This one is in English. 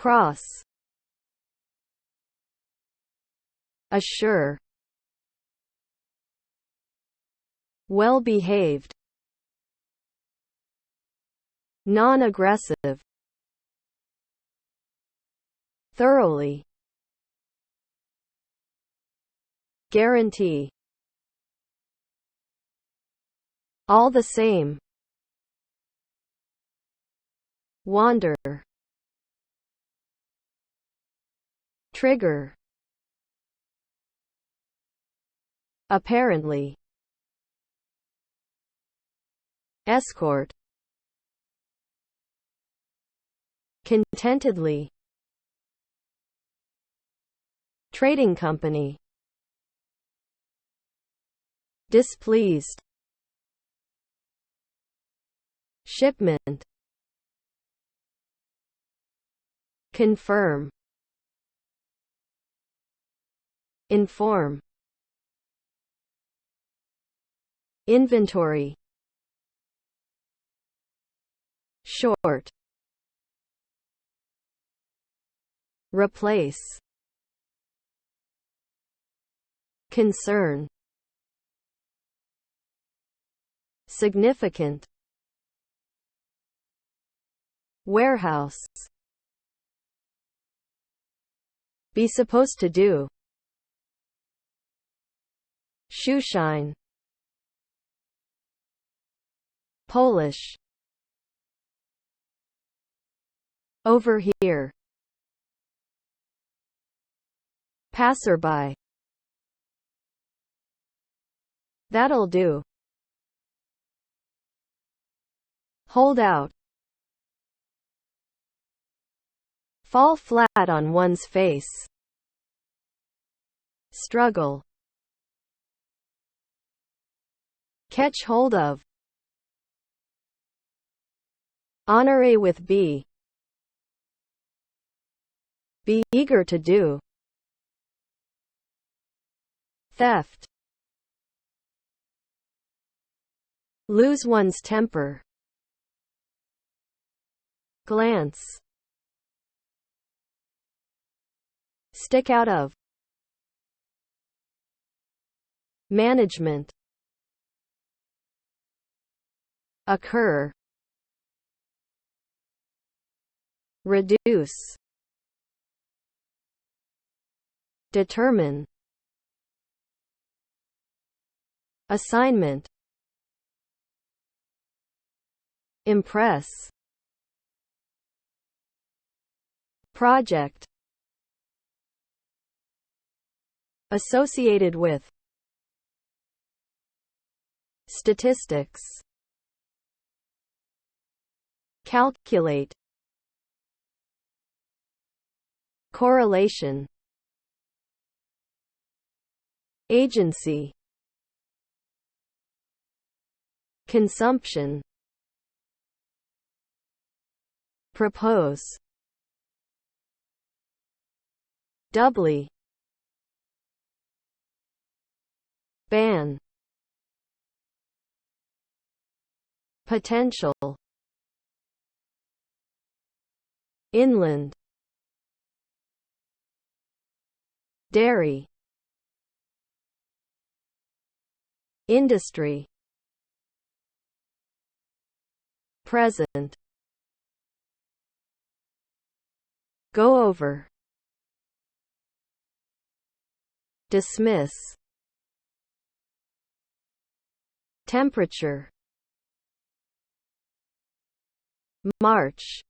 cross, assure, well-behaved, non-aggressive, thoroughly, guarantee, all the same, wander, trigger, apparently, escort, contentedly, trading company, displeased, shipment, confirm, inform, inventory, short, replace, concern, significant, warehouse, be supposed to do, shoeshine, Polish, overhear, passerby, that'll do, hold out, fall flat on one's face, struggle, catch hold of, honore with be eager to do, theft, lose one's temper, glance, stick out of, management, occur, reduce, determine, assignment, impress, project, associated with, statistics, calculate, correlation, agency, consumption, propose, doubly, ban, potential, inland, dairy, industry, present, go over, dismiss, temperature, march,